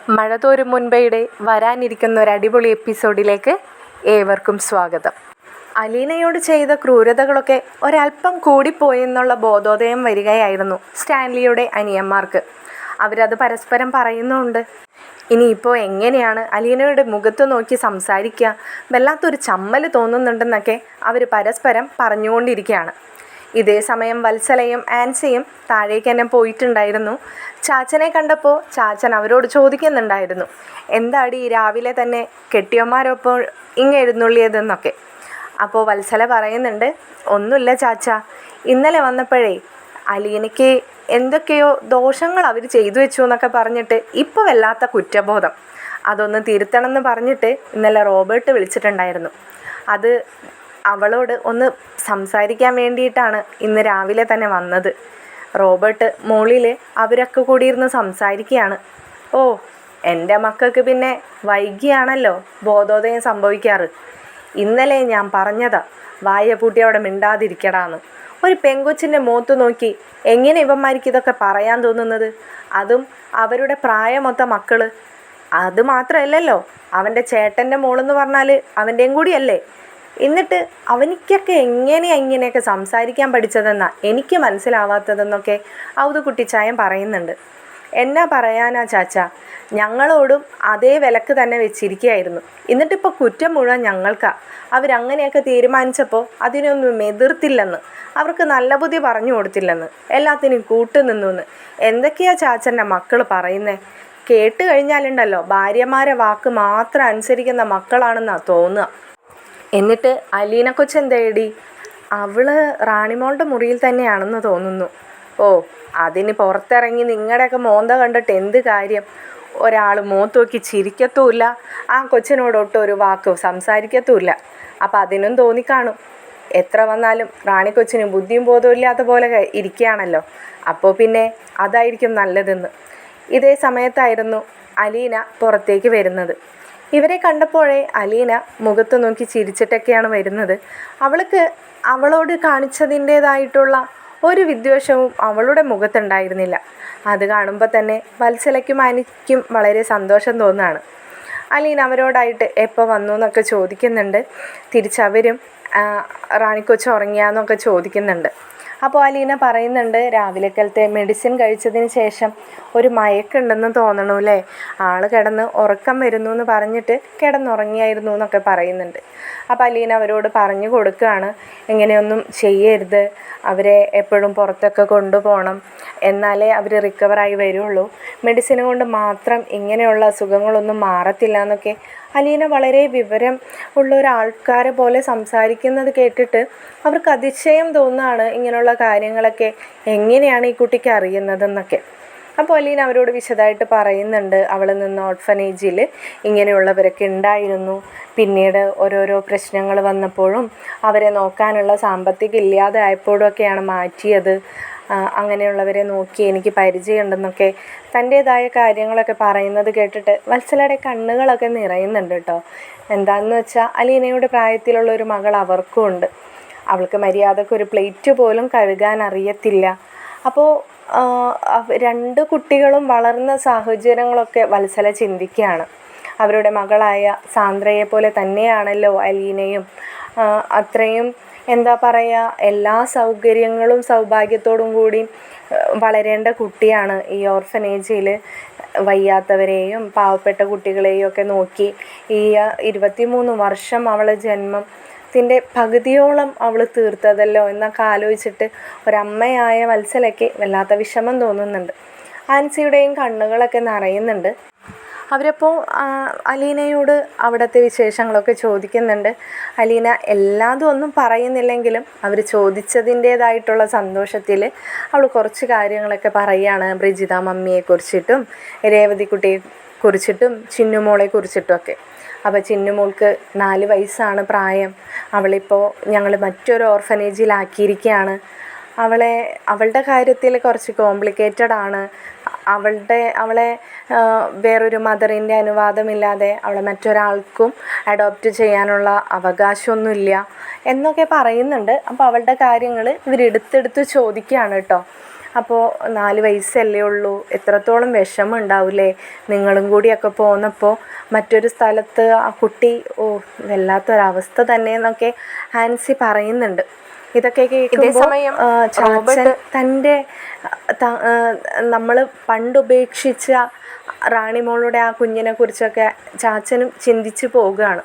മഴ തോരും മുൻപേയുടെ വരാനിരിക്കുന്ന ഒരു അടിപൊളി എപ്പിസോഡിലേക്ക് ഏവർക്കും സ്വാഗതം. അലീനയോട് ചെയ്ത ക്രൂരതകളൊക്കെ ഒരല്പം കൂടിപ്പോയെന്നുള്ള ബോധോദയം വരികയായിരുന്നു സ്റ്റാൻലിയുടെ അനിയന്മാർക്ക്. അവരത് പരസ്പരം പറയുന്നുണ്ട്. ഇനിയിപ്പോൾ എങ്ങനെയാണ് അലീനയുടെ മുഖത്ത് നോക്കി സംസാരിക്കുക, വല്ലാത്തൊരു ചമ്മൽ തോന്നുന്നുണ്ടെന്നൊക്കെ അവർ പരസ്പരം പറഞ്ഞുകൊണ്ടിരിക്കുകയാണ്. ഇതേ സമയം വത്സലയും ആൻസിയും താഴേക്ക് തന്നെ പോയിട്ടുണ്ടായിരുന്നു. ചാച്ചനെ കണ്ടപ്പോൾ ചാച്ചൻ അവരോട് ചോദിക്കുന്നുണ്ടായിരുന്നു, എന്താടി രാവിലെ തന്നെ കെട്ടിയന്മാരൊപ്പം എഴുന്നള്ളിയതെന്നൊക്കെ. അപ്പോൾ വത്സല പറയുന്നുണ്ട്, ഒന്നുമില്ല ചാച്ച, ഇന്നലെ വന്നപ്പോഴേ അലീനയ്ക്ക് എന്തൊക്കെയോ ദോഷങ്ങൾ അവർ ചെയ്തു വെച്ചു എന്നൊക്കെ പറഞ്ഞിട്ട് ഇപ്പോൾ വല്ലാത്ത കുറ്റബോധം, അതൊന്ന് തിരുത്തണം എന്ന് പറഞ്ഞിട്ട് ഇന്നലെ റോബർട്ട് വിളിച്ചിട്ടുണ്ടായിരുന്നു. അത് അവളോട് ഒന്ന് സംസാരിക്കാൻ വേണ്ടിയിട്ടാണ് ഇന്ന് രാവിലെ തന്നെ വന്നത്. റോബർട്ട് മുകളിൽ അവരൊക്കെ കൂടിയിരുന്ന് സംസാരിക്കുകയാണ്. ഓ, എൻ്റെ മക്കൾക്ക് പിന്നെ വൈകിയാണല്ലോ ബോധോദയം സംഭവിക്കാറ്. ഇന്നലെ ഞാൻ പറഞ്ഞതാ വായ പൂട്ടി അവിടെ മിണ്ടാതിരിക്കടാന്ന്. ഒരു പെങ്കൊച്ചിൻ്റെ മുഖത്ത് നോക്കി എങ്ങനെ ഇവന്മാർക്ക് ഇതൊക്കെ പറയാൻ തോന്നുന്നത്? അതും അവരുടെ പ്രായമൊത്ത മക്കൾ. അത് മാത്രമല്ലല്ലോ, അവൻ്റെ ചേട്ടൻ്റെ മോളെന്ന് പറഞ്ഞാൽ അവൻ്റെയും കൂടിയല്ലേ. എന്നിട്ട് അവനിക്കൊക്കെ ഇങ്ങനെയൊക്കെ സംസാരിക്കാൻ പഠിച്ചതെന്നാ എനിക്ക് മനസ്സിലാവാത്തതെന്നൊക്കെ ഔതുകുട്ടിച്ചായൻ പറയുന്നുണ്ട്. എന്നാ പറയാനാ ചാച്ച, ഞങ്ങളോടും അതേ വിലക്ക് തന്നെ വെച്ചിരിക്കുകയായിരുന്നു. എന്നിട്ടിപ്പോൾ കുറ്റം മുഴുവൻ ഞങ്ങൾക്കാ. അവരങ്ങനെയൊക്കെ തീരുമാനിച്ചപ്പോൾ അതിനൊന്നും എതിർത്തില്ലെന്ന്, അവർക്ക് നല്ല ബുദ്ധി പറഞ്ഞു കൊടുത്തില്ലെന്ന്, എല്ലാത്തിനും കൂട്ടുനിന്നുവെന്ന്. എന്തൊക്കെയാ ചാച്ചൻ്റെ മക്കൾ പറയുന്നേ? കേട്ട് കഴിഞ്ഞാലുണ്ടല്ലോ ഭാര്യമാരെ വാക്ക് മാത്രം അനുസരിക്കുന്ന മക്കളാണെന്നാണ് തോന്നുക. എന്നിട്ട് അലീന കൊച്ചെന്തേടി? അവള് റാണിമോളുടെ മുറിയിൽ തന്നെയാണെന്ന് തോന്നുന്നു. ഓ, അതിന് പുറത്തിറങ്ങി നിങ്ങളുടെയൊക്കെ മോന്ത കണ്ടിട്ട് എന്ത് കാര്യം? ഒരാൾ മുഖത്ത് നോക്കി ചിരിക്കത്തുമില്ല, ആ കൊച്ചിനോടൊട്ടും ഒരു വാക്ക് സംസാരിക്കത്തുമില്ല. അപ്പം അതിനും തോന്നിക്കാണും, എത്ര വന്നാലും റാണി കൊച്ചിന് ബുദ്ധിയും ബോധവും ഇല്ലാത്ത പോലെ ഇരിക്കുകയാണല്ലോ, അപ്പോൾ പിന്നെ അതായിരിക്കും നല്ലതെന്ന്. ഇതേ സമയത്തായിരുന്നു അലീന പുറത്തേക്ക് വരുന്നത്. ഇവരെ കണ്ടപ്പോഴേ അലീന മുഖത്ത് നോക്കി ചിരിച്ചിട്ടൊക്കെയാണ് വരുന്നത്. അവൾക്ക് അവളോട് കാണിച്ചതിൻ്റേതായിട്ടുള്ള ഒരു വിദ്വേഷവും അവളുടെ മുഖത്തുണ്ടായിരുന്നില്ല. അത് കാണുമ്പോൾ തന്നെ വത്സലയ്ക്കും അനിക്കും വളരെ സന്തോഷം തോന്നുകയാണ്. അലീന അവരോടായിട്ട് എപ്പോൾ വന്നു എന്നൊക്കെ ചോദിക്കുന്നുണ്ട്. തിരിച്ചവരും റാണിക്കൊച്ച് ഉറങ്ങിയാന്നൊക്കെ ചോദിക്കുന്നുണ്ട്. അപ്പോൾ അലീന പറയുന്നുണ്ട്, രാവിലേക്കലത്തെ മെഡിസിൻ കഴിച്ചതിന് ശേഷം ഒരു മയക്കുണ്ടെന്ന് തോന്നണു അല്ലേ, ആൾ കിടന്ന് ഉറക്കം വരുന്നു എന്ന് പറഞ്ഞിട്ട് കിടന്നുറങ്ങിയായിരുന്നു എന്നൊക്കെ പറയുന്നുണ്ട്. അപ്പോൾ അലീന അവരോട് പറഞ്ഞു കൊടുക്കുകയാണ്, ഇങ്ങനെയൊന്നും ചെയ്യരുത്, അവരെ എപ്പോഴും പുറത്തൊക്കെ കൊണ്ടുപോകണം, എന്നാലേ അവർ റിക്കവറായി വരുള്ളൂ, മെഡിസിൻ കൊണ്ട് മാത്രം ഇങ്ങനെയുള്ള അസുഖങ്ങളൊന്നും മാറത്തില്ല എന്നൊക്കെ അലീന വളരെ വിവരം ഉള്ള ഒരാൾക്കാരെ പോലെ സംസാരിക്കുന്നത് കേട്ടിട്ട് അവർക്ക് അതിശയം തോന്നുകയാണ്. ഇങ്ങനെയുള്ള കാര്യങ്ങളൊക്കെ എങ്ങനെയാണ് ഈ കുട്ടിക്ക് അറിയുന്നതെന്നൊക്കെ. അപ്പോൾ അലീന അവരോട് വിശദമായിട്ട് പറയുന്നുണ്ട്, അവൾ നിന്ന് ഓർഫനേജിൽ ഇങ്ങനെയുള്ളവരൊക്കെ ഉണ്ടായിരുന്നു, പിന്നീട് ഓരോരോ പ്രശ്നങ്ങൾ വന്നപ്പോഴും അവരെ നോക്കാനുള്ള സാമ്പത്തികം ഇല്ലാതെ ആയപ്പോഴും ഒക്കെയാണ് മാറ്റിയത്, അങ്ങനെയുള്ളവരെ നോക്കി എനിക്ക് പരിചയമുണ്ടെന്നൊക്കെ തൻ്റേതായ കാര്യങ്ങളൊക്കെ പറയുന്നത് കേട്ടിട്ട് വത്സലയുടെ കണ്ണുകളൊക്കെ നിറയുന്നുണ്ട് കേട്ടോ. എന്താണെന്ന് വെച്ചാൽ അലീനയുടെ പ്രായത്തിലുള്ള ഒരു മകൾ അവർക്കും ഉണ്ട്. അവൾക്ക് മര്യാദക്ക് ഒരു പ്ലേറ്റ് പോലും കഴുകാൻ അറിയത്തില്ല. അപ്പോൾ രണ്ട് കുട്ടികളും വളർന്ന സാഹചര്യങ്ങളൊക്കെ വത്സല ചിന്തിക്കുകയാണ്. അവരുടെ മകളായ സാന്ദ്രയെ പോലെ തന്നെയാണല്ലോ അലീനയും. അത്രയും എന്താ പറയുക, എല്ലാ സൗകര്യങ്ങളും സൗഭാഗ്യത്തോടും കൂടി വളരേണ്ട കുട്ടിയാണ്. ഈ ഓർഫനേജിൽ വയ്യാത്തവരെയും പാവപ്പെട്ട കുട്ടികളെയും ഒക്കെ നോക്കി ഈ 23 വർഷം അവളെ ജന്മത്തിൻ്റെ പകുതിയോളം അവൾ തീർത്തതല്ലോ എന്നൊക്കെ ആലോചിച്ചിട്ട് ഒരമ്മയായ വത്സലയ്ക്ക് വല്ലാത്ത വിഷമം തോന്നുന്നുണ്ട്. ആൻസിയുടെയും കണ്ണുകളൊക്കെ നിറയുന്നുണ്ട്. അവരപ്പോൾ അലീനയോട് അവിടുത്തെ വിശേഷങ്ങളൊക്കെ ചോദിക്കുന്നുണ്ട്. അലീന എല്ലാതും ഒന്നും പറയുന്നില്ലെങ്കിലും അവർ ചോദിച്ചതിൻ്റേതായിട്ടുള്ള സന്തോഷത്തിൽ അവൾ കുറച്ച് കാര്യങ്ങളൊക്കെ പറയുകയാണ്. ബ്രിജിത മമ്മിയെക്കുറിച്ചിട്ടും രേവതിക്കുട്ടിയെ കുറിച്ചിട്ടും ചിന്നുമോളെ കുറിച്ചിട്ടും ഒക്കെ. അപ്പോൾ ചിന്നുമോൾക്ക് 4 വയസ്സാണ് പ്രായം. അവളിപ്പോൾ ഞങ്ങൾ മറ്റൊരു ഓർഫനേജിലാക്കിയിരിക്കുകയാണ്. അവളുടെ കാര്യത്തിൽ കുറച്ച് കോംപ്ലിക്കേറ്റഡ് ആണ്. അവളെ വേറൊരു മദറിൻ്റെ അനുവാദമില്ലാതെ അവളെ മറ്റൊരാൾക്കും അഡോപ്റ്റ് ചെയ്യാനുള്ള അവകാശമൊന്നുമില്ല എന്നൊക്കെ പറയുന്നുണ്ട്. അപ്പോൾ അവളുടെ കാര്യങ്ങൾ ഇവരെടുത്തെടുത്ത് ചോദിക്കുകയാണ് കേട്ടോ. അപ്പോൾ 4 വയസ്സല്ലേ ഉള്ളൂ, എത്രത്തോളം വിഷമം ഉണ്ടാവില്ലേ നിങ്ങളും കൂടിയൊക്കെ പോന്നപ്പോൾ മറ്റൊരു സ്ഥലത്ത് ആ കുട്ടി. വല്ലാത്തൊരവസ്ഥ തന്നെ എന്നൊക്കെ ആൻസി പറയുന്നുണ്ട്. ഇതൊക്കെ കേൾക്കുമ്പോൾ ചാച്ചൻ തൻ്റെ നമ്മൾ പണ്ടുപേക്ഷിച്ച റാണിമോളുടെ ആ കുഞ്ഞിനെ കുറിച്ചൊക്കെ ചാച്ചനും ചിന്തിച്ച് പോവുകയാണ്.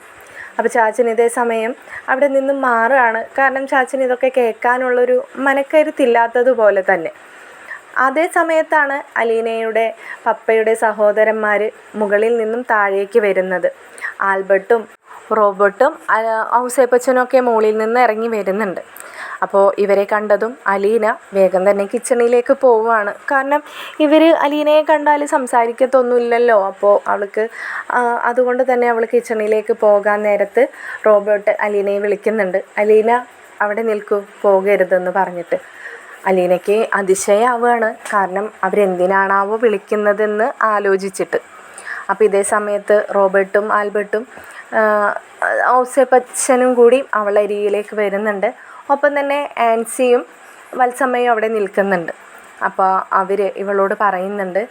അപ്പോൾ ചാച്ചൻ ഇതേ സമയം അവിടെ നിന്നും മാറുകയാണ്. കാരണം ചാച്ചൻ ഇതൊക്കെ കേൾക്കാനുള്ളൊരു മനക്കരുത്തില്ലാത്തതുപോലെ തന്നെ. അതേ സമയത്താണ് അലീനയുടെ പപ്പയുടെ സഹോദരന്മാർ മുകളിൽ നിന്നും താഴേക്ക് വരുന്നത്. ആൽബർട്ടും റോബർട്ടും ഔസേപ്പച്ചനൊക്കെ മുകളിൽ നിന്ന് ഇറങ്ങി വരുന്നുണ്ട്. അപ്പോൾ ഇവരെ കണ്ടതും അലീന വേഗം തന്നെ കിച്ചണിലേക്ക് പോവുകയാണ്. കാരണം ഇവർ അലീനയെ കണ്ടാൽ സംസാരിക്കത്തൊന്നുമില്ലല്ലോ. അപ്പോൾ അവൾക്ക് അതുകൊണ്ട് തന്നെ അവൾ കിച്ചണിലേക്ക് പോകാൻ നേരത്ത് റോബർട്ട് അലീനയെ വിളിക്കുന്നുണ്ട്. അലീന അവിടെ നിൽക്കൂ, പോകരുതെന്ന് പറഞ്ഞിട്ട്. അലീനയ്ക്ക് അതിശയമാവുകയാണ്. കാരണം അവരെന്തിനാണാവോ വിളിക്കുന്നതെന്ന് ആലോചിച്ചിട്ട്. അപ്പോൾ ഇതേ സമയത്ത് റോബർട്ടും ആൽബർട്ടും ഔസേപ്പച്ചനും കൂടി അവളുടെ അരികിലേക്ക് വരുന്നുണ്ട്. ഒപ്പം തന്നെ ആൻസിയും വത്സമ്മയും അവിടെ നിൽക്കുന്നുണ്ട്. അപ്പോൾ അവർ ഇവളോട് പറയുന്നുണ്ട്,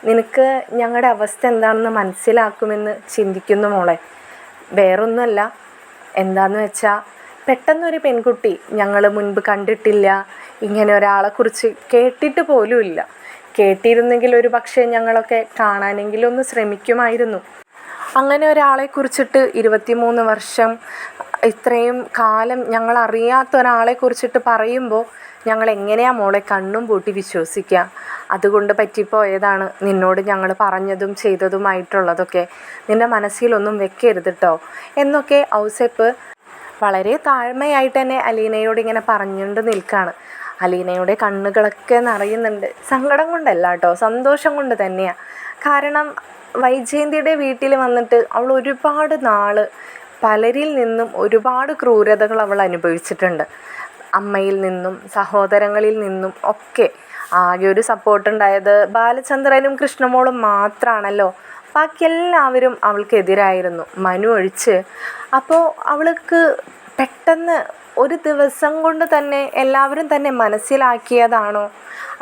നിനക്ക് ഞങ്ങളുടെ അവസ്ഥ എന്താണെന്ന് മനസ്സിലാക്കുമെന്ന് ചിന്തിക്കുന്നു മോളെ. വേറൊന്നുമല്ല, എന്താണെന്ന് വെച്ചാൽ പെട്ടെന്നൊരു പെൺകുട്ടി, ഞങ്ങൾ മുൻപ് കണ്ടിട്ടില്ല, ഇങ്ങനെ ഒരാളെക്കുറിച്ച് കേട്ടിട്ട് പോലുമില്ല. കേട്ടിരുന്നെങ്കിൽ ഒരു പക്ഷേ ഞങ്ങളൊക്കെ കാണാനെങ്കിലും ഒന്ന് ശ്രമിക്കുമായിരുന്നു. അങ്ങനെ ഒരാളെക്കുറിച്ചിട്ട് 23 വർഷം ഇത്രയും കാലം ഞങ്ങൾ അറിയാത്ത ഒരാളെക്കുറിച്ചിട്ട് പറയുമ്പോൾ ഞങ്ങൾ എങ്ങനെയാണ് മോളെ കണ്ണും പൂട്ടി വിശ്വസിക്കുക? അതുകൊണ്ട് പറ്റിപ്പോയതാണ് നിന്നോട് ഞങ്ങൾ പറഞ്ഞതും ചെയ്തതുമായിട്ടുള്ളതൊക്കെ. നിൻ്റെ മനസ്സിലൊന്നും വെക്കരുത് കേട്ടോ എന്നൊക്കെ ഔസേപ്പ് വളരെ താഴ്മയായിട്ട് തന്നെ അലീനയോട് ഇങ്ങനെ പറഞ്ഞുകൊണ്ട് നിൽക്കുകയാണ്. അലീനയുടെ കണ്ണുകളൊക്കെ നിറയുന്നുണ്ട്. സങ്കടം കൊണ്ടല്ല കേട്ടോ, സന്തോഷം കൊണ്ട് തന്നെയാണ്. കാരണം വൈജയന്തിയുടെ വീട്ടിൽ വന്നിട്ട് അവൾ ഒരുപാട് നാൾ പലരിൽ നിന്നും ഒരുപാട് ക്രൂരതകൾ അവൾ അനുഭവിച്ചിട്ടുണ്ട്. അമ്മയിൽ നിന്നും സഹോദരങ്ങളിൽ നിന്നും ഒക്കെ. ആകെ ഒരു സപ്പോർട്ടുണ്ടായത് ബാലചന്ദ്രനും കൃഷ്ണമോളും മാത്രമാണല്ലോ. ബാക്കി എല്ലാവരും അവൾക്കെതിരായിരുന്നു, മനു ഒഴിച്ച്. അപ്പോൾ അവൾക്ക് പെട്ടെന്ന് ഒരു ദിവസം കൊണ്ട് തന്നെ എല്ലാവരും തന്നെ മനസ്സിലാക്കിയതാണോ,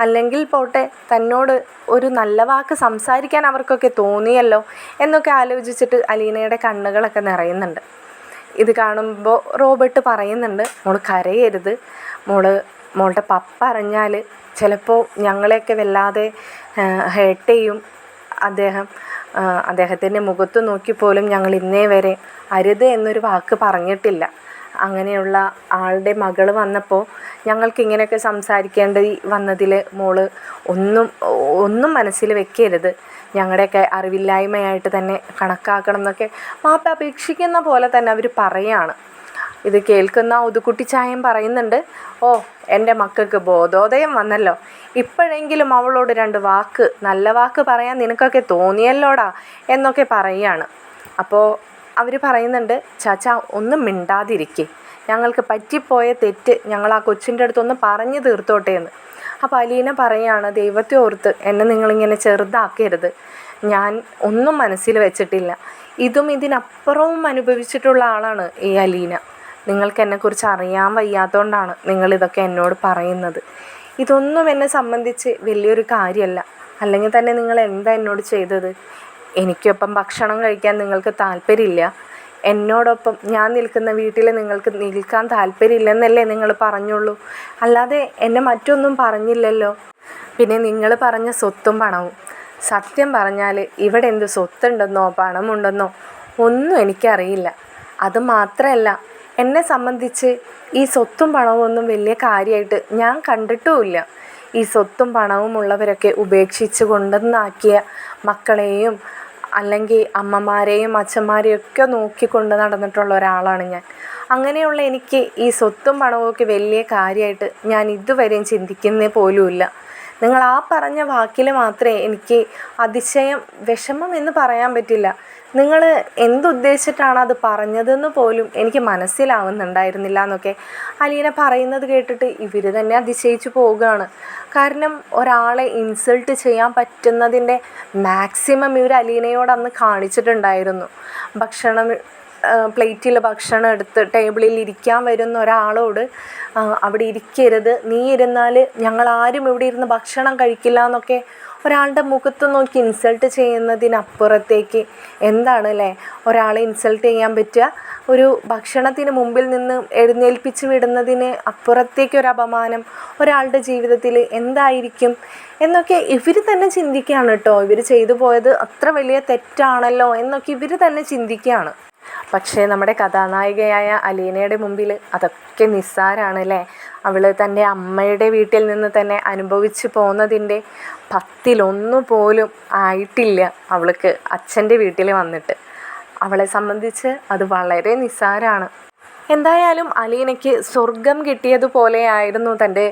അല്ലെങ്കിൽ പോട്ടെ തന്നോട് ഒരു നല്ല വാക്ക് സംസാരിക്കാൻ അവർക്കൊക്കെ തോന്നിയല്ലോ എന്നൊക്കെ ആലോചിച്ചിട്ട് അലീനയുടെ കണ്ണുകളൊക്കെ നിറയുന്നുണ്ട്. ഇത് കാണുമ്പോൾ റോബർട്ട് പറയുന്നുണ്ട്, മോൾ കരയരുത്, മോളുടെ പപ്പ അറിഞ്ഞാൽ ചിലപ്പോൾ ഞങ്ങളെയൊക്കെ വല്ലാതെ ഹേർട്ട് ചെയ്യും. അദ്ദേഹത്തിൻ്റെ മുഖത്ത് നോക്കിപ്പോലും ഞങ്ങൾ ഇന്നേ വരെ അരുത് എന്നൊരു വാക്ക് പറഞ്ഞിട്ടില്ല. അങ്ങനെയുള്ള ആളുടെ മകൾ വന്നപ്പോൾ ഞങ്ങൾക്ക് ഇങ്ങനെയൊക്കെ സംസാരിക്കേണ്ടി വന്നതിൽ മോൾ ഒന്നും മനസ്സിൽ വെക്കരുത്, ഞങ്ങളുടെയൊക്കെ അറിവില്ലായ്മയായിട്ട് തന്നെ കണക്കാക്കണം എന്നൊക്കെ മാപ്പ് അപേക്ഷിക്കുന്ന പോലെ തന്നെ അവർ പറയാണ്. ഇത് കേൾക്കുന്ന ഉതുക്കുട്ടിച്ചായം പറയുന്നുണ്ട്, ഓ എൻ്റെ മക്കൾക്ക് ബോധോദയം വന്നല്ലോ, ഇപ്പോഴെങ്കിലും അവളോട് 2 വാക്ക് നല്ല വാക്ക് പറയാൻ നിനക്കൊക്കെ തോന്നിയല്ലോടാ എന്നൊക്കെ പറയുകയാണ്. അപ്പോൾ അവർ പറയുന്നുണ്ട്, ചാച്ചാ ഒന്നും മിണ്ടാതിരിക്കേ, ഞങ്ങൾക്ക് പറ്റിപ്പോയ തെറ്റ് ഞങ്ങൾ ആ കൊച്ചിൻ്റെ അടുത്തൊന്ന് പറഞ്ഞു തീർത്തോട്ടെ എന്ന്. അപ്പോൾ അലീന പറയുകയാണ്, ദൈവത്തെ ഓർത്ത് എന്നെ നിങ്ങളിങ്ങനെ ചെറുതാക്കരുത്, ഞാൻ ഒന്നും മനസ്സിൽ വെച്ചിട്ടില്ല, ഇതും ഇതിനപ്പുറവും അനുഭവിച്ചിട്ടുള്ള ആളാണ് ഈ അലീന. നിങ്ങൾക്ക് എന്നെക്കുറിച്ച് അറിയാൻ വയ്യാത്തതുകൊണ്ടാണ് നിങ്ങളിതൊക്കെ എന്നോട് പറയുന്നത്. ഇതൊന്നും എന്നെ സംബന്ധിച്ച് വലിയൊരു കാര്യമല്ല. അല്ലെങ്കിൽ തന്നെ നിങ്ങൾ എന്താ എന്നോട് ചെയ്തത്? എനിക്കൊപ്പം ഭക്ഷണം കഴിക്കാൻ നിങ്ങൾക്ക് താല്പര്യമില്ല, എന്നോടൊപ്പം ഞാൻ നിൽക്കുന്ന വീട്ടിൽ നിങ്ങൾക്ക് നിൽക്കാൻ താല്പര്യമില്ലെന്നല്ലേ നിങ്ങൾ പറഞ്ഞുള്ളൂ, അല്ലാതെ എന്നെ മറ്റൊന്നും പറഞ്ഞില്ലല്ലോ. പിന്നെ നിങ്ങൾ പറഞ്ഞ സ്വത്തും പണവും, സത്യം പറഞ്ഞാൽ ഇവിടെ എന്ത് സ്വത്തുണ്ടെന്നോ പണമുണ്ടെന്നോ ഒന്നും എനിക്കറിയില്ല. അതുമാത്രമല്ല, എന്നെ സംബന്ധിച്ച് ഈ സ്വത്തും പണവും ഒന്നും വലിയ കാര്യമായിട്ട് ഞാൻ കണ്ടിട്ടുമില്ല. ഈ സ്വത്തും പണവും ഉള്ളവരൊക്കെ ഉപേക്ഷിച്ച് കൊണ്ടുവന്നാക്കിയ മക്കളെയും അല്ലെങ്കിൽ അമ്മമാരെയും അച്ഛന്മാരെയും ഒക്കെ നോക്കിക്കൊണ്ട് നടന്നിട്ടുള്ള ഒരാളാണ് ഞാൻ. അങ്ങനെയുള്ള എനിക്ക് ഈ സ്വത്തും പണവും ഒക്കെ വലിയ കാര്യമായിട്ട് ഞാൻ ഇതുവരെയും ചിന്തിക്കുന്നേ പോലുമില്ല. നിങ്ങൾ ആ പറഞ്ഞ വാക്കിൽ മാത്രമേ എനിക്ക് അതിശയം, വിഷമം എന്ന് പറയാൻ പറ്റില്ല. നിങ്ങൾ എന്തുദ്ദേശിച്ചിട്ടാണ് അത് പറഞ്ഞതെന്ന് പോലും എനിക്ക് മനസ്സിലാവുന്നുണ്ടായിരുന്നില്ല എന്നൊക്കെ അലീന പറയുന്നത് കേട്ടിട്ട് ഇവർ തന്നെ അതിശയിച്ചു പോവുകയാണ്. കാരണം ഒരാളെ ഇൻസൾട്ട് ചെയ്യാൻ പറ്റുന്നതിൻ്റെ മാക്സിമം ഇവർ അലീനയോട് അന്ന് കാണിച്ചിട്ടുണ്ടായിരുന്നു. ഭക്ഷണം പ്ലേറ്റിൽ ഭക്ഷണം എടുത്ത് ടേബിളിൽ ഇരിക്കാൻ വരുന്ന ഒരാളോട് അവിടെ ഇരിക്കരുത്, നീ ഇരുന്നാൽ ഞങ്ങളാരും ഇവിടെ ഇരുന്ന് ഭക്ഷണം കഴിക്കില്ല എന്നൊക്കെ ഒരാളുടെ മുഖത്ത് നോക്കി ഇൻസൾട്ട് ചെയ്യുന്നതിനപ്പുറത്തേക്ക് എന്താണ് അല്ലേ ഒരാളെ ഇൻസൾട്ട് ചെയ്യാൻ പറ്റുക? ഒരു ഭക്ഷണത്തിന് മുമ്പിൽ നിന്ന് എഴുന്നേൽപ്പിച്ച് വിടുന്നതിന് അപ്പുറത്തേക്ക് ഒരു അപമാനം ഒരാളുടെ ജീവിതത്തിൽ എന്തായിരിക്കും എന്നൊക്കെ ഇവർ തന്നെ ചിന്തിക്കുകയാണ് കേട്ടോ. ഇവർ ചെയ്തു പോയത് അത്ര വലിയ തെറ്റാണല്ലോ എന്നൊക്കെ ഇവർ തന്നെ ചിന്തിക്കുകയാണ്. പക്ഷേ നമ്മുടെ കഥാനായികയായ അലീനയുടെ മുമ്പിൽ അതൊക്കെ നിസ്സാരമാണ് അല്ലേ. അവൾ തൻ്റെ അമ്മയുടെ വീട്ടിൽ നിന്ന് തന്നെ അനുഭവിച്ച് പോന്നതിൻ്റെ 10 പോലും ആയിട്ടില്ല അവൾക്ക് അച്ഛൻ്റെ വീട്ടിൽ വന്നിട്ട്. അവളെ സംബന്ധിച്ച് അത് വളരെ നിസ്സാരമാണ്. എന്തായാലും അലീനയ്ക്ക് സ്വർഗം കിട്ടിയതുപോലെയായിരുന്നു തൻ്റെ